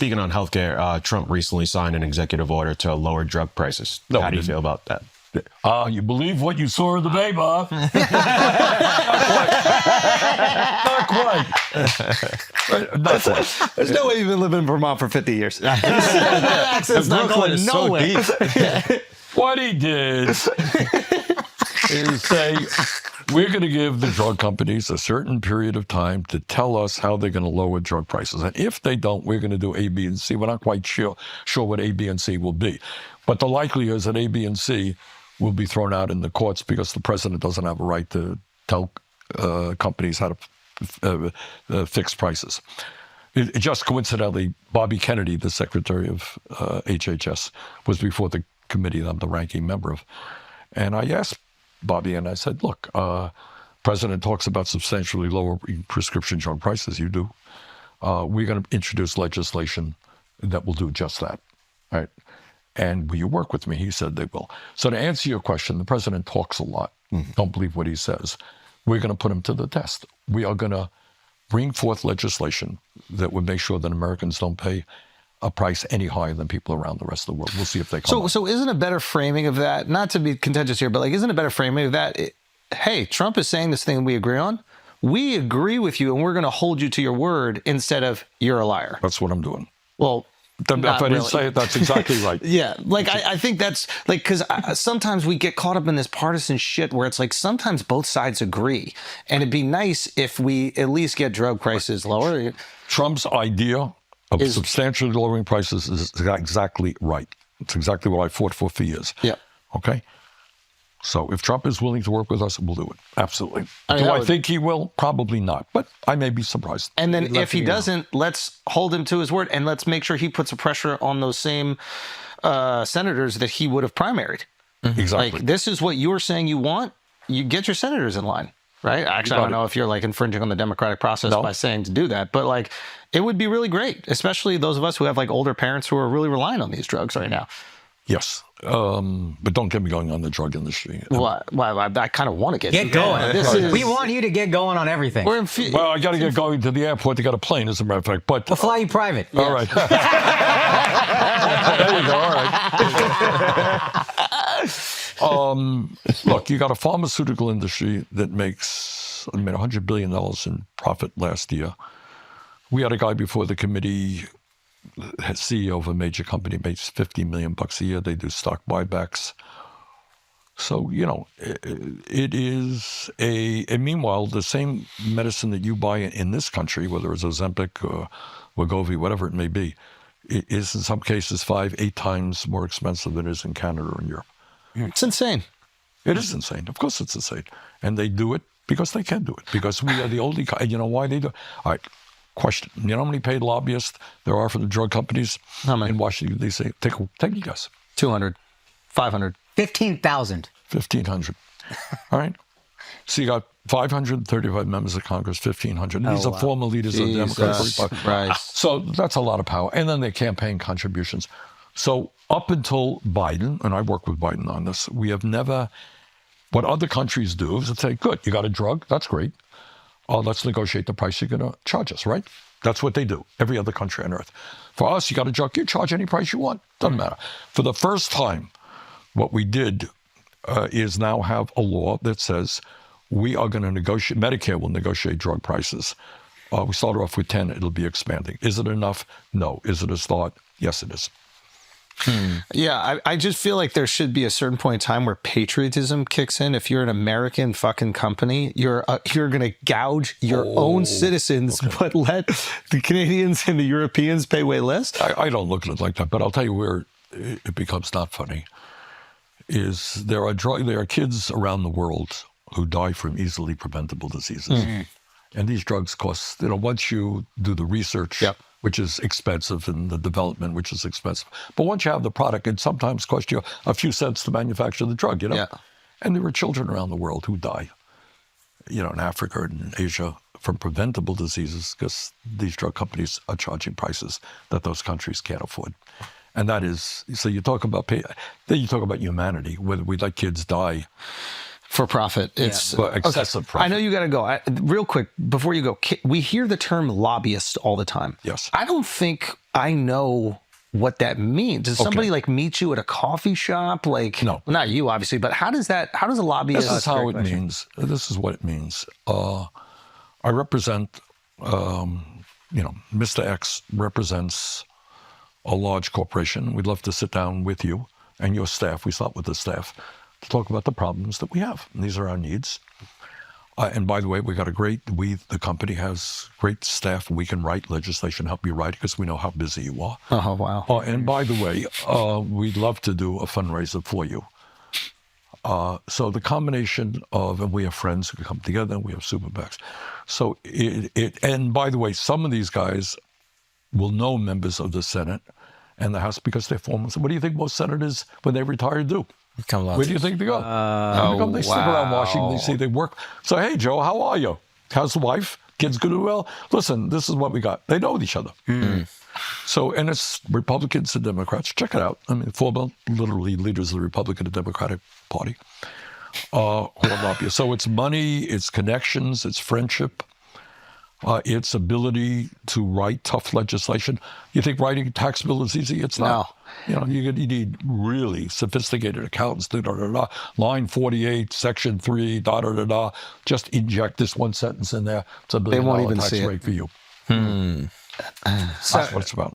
speaking on healthcare, Trump recently signed an executive order to lower drug prices. How do you feel about that? You believe what you saw in the baby, huh? Not quite. There's no way you've been living in Vermont for 50 years. Accent's not going nowhere. What he did is say, we're going to give the drug companies a certain period of time to tell us how they're going to lower drug prices. And if they don't, we're going to do A, B, and C. We're not quite sure what A, B, and C will be. But the likelihood is that A, B, and C will be thrown out in the courts because the president doesn't have a right to tell companies how to fix prices. It just coincidentally, Bobby Kennedy, the secretary of HHS, was before the committee that I'm the ranking member of. And I asked Bobby, and I said, look, President talks about substantially lower prescription drug prices. You do. We're going to introduce legislation that will do just that, right? And will you work with me? He said they will. So to answer your question, the president talks a lot. Don't believe what he says. We're going to put him to the test. We are going to bring forth legislation that would make sure that Americans don't pay a price any higher than people around the rest of the world. We'll see if they come. So isn't a better framing of that, not to be contentious here, but like, isn't a better framing of that, hey, Trump is saying this thing we agree on. We agree with you, and we're going to hold you to your word instead of you're a liar. That's what I'm doing. Well, if I didn't say it, that's exactly right. Yeah, like I think that's like, because sometimes we get caught up in this partisan shit where it's like sometimes both sides agree, and it'd be nice if we at least get drug prices lower. Trump's idea of substantially lowering prices is exactly right. It's exactly what I fought for years. Yeah. Okay. So if Trump is willing to work with us, we'll do it. Absolutely. I mean, do I think he will? Probably not. But I may be surprised. And then if he doesn't, let's hold him to his word, and let's make sure he puts a pressure on those same senators that he would have primaried. Exactly. Like, this is what you're saying you want. You get your senators in line, right? Actually, I don't know if you're like infringing on the democratic process by saying to do that, but like, it would be really great, especially those of us who have like older parents who are really relying on these drugs right now. Yes. But don't get me going on the drug industry. Well, I kind of want to get going. We want you to get going on everything. Well, I got to get going to the airport to get a plane, as a matter of fact. But we'll fly you private. All right. There you go. All right. Look, you got a pharmaceutical industry that makes, $100 billion in profit last year. We had a guy before the committee, CEO of a major company, makes $50 million a year. They do stock buybacks. So, it is and meanwhile, the same medicine that you buy in this country, whether it's Ozempic or Wegovy, whatever it may be, it is in some cases 5-8 times more expensive than it is in Canada or in Europe. It's insane. It is insane. Of course it's insane. And they do it because they can do it. Because we are the only, you know why they do it? All right. Question. You know how many paid lobbyists there are for the drug companies in Washington, D.C.? Take a guess. 200, 500. 15,000. 1,500. All right. So you got 535 members of Congress, 1,500. These are former leaders of the Democratic Party. Right. So that's a lot of power. And then their campaign contributions. So up until Biden, and I work with Biden on this, we have never, what other countries do is say, good, you got a drug, that's great. Let's negotiate the price you're going to charge us, right? That's what they do, every other country on earth. For us, you got a drug, you charge any price you want. Doesn't matter. For the first time, what we did is now have a law that says we are going to negotiate, Medicare will negotiate drug prices. We started off with 10, it'll be expanding. Is it enough? No. Is it a start? Yes, it is. Yeah, I just feel like there should be a certain point in time where patriotism kicks in. If you're an American fucking company, you're going to gouge your own citizens, but let the Canadians and the Europeans pay way less. I don't look at it like that, but I'll tell you where it becomes not funny. Is there are kids around the world who die from easily preventable diseases, and these drugs cost. Once you do the research. Yep. Which is expensive, and the development, which is expensive. But once you have the product, it sometimes costs you a few cents to manufacture the drug, Yeah. And there are children around the world who die, in Africa and Asia from preventable diseases because these drug companies are charging prices that those countries can't afford. And that is, so you talk about humanity, whether we let kids die For profit. It's But excessive profit. I know you got to go. Real quick, before you go, we hear the term lobbyist all the time. Yes. I don't think I know what that means. Does somebody like meet you at a coffee shop? Like, No. not you, obviously, but how does a lobbyist? This is how it means. This is what it means. I represent, Mr. X represents a large corporation. We'd love to sit down with you and your staff. We start with the staff to talk about the problems that we have. And these are our needs. And by the way, the company has great staff. We can write legislation, help you write, because we know how busy you are. Oh, wow. And by the way, we'd love to do a fundraiser for you. So the combination of, and we have friends who come together, and we have super PACs. So and by the way, some of these guys will know members of the Senate and the House because they're former. What do you think most senators, when they retire, do? Where do you think they go? They stick around Washington, D.C., they work. So, hey, Joe, how are you? How's the wife? Kids good and well? Listen, this is what we got. They know each other. So, and it's Republicans and Democrats. Check it out. I mean, former, literally, leaders of the Republican and Democratic Party who are lobbyists. So it's money, it's connections, it's friendship, its ability to write tough legislation. You think writing a tax bill is easy? It's not. No. You need really sophisticated accountants. Line 48, section 3, Just inject this one sentence in there. It's $1 billion won't even tax see it. rate for you. That's what it's about.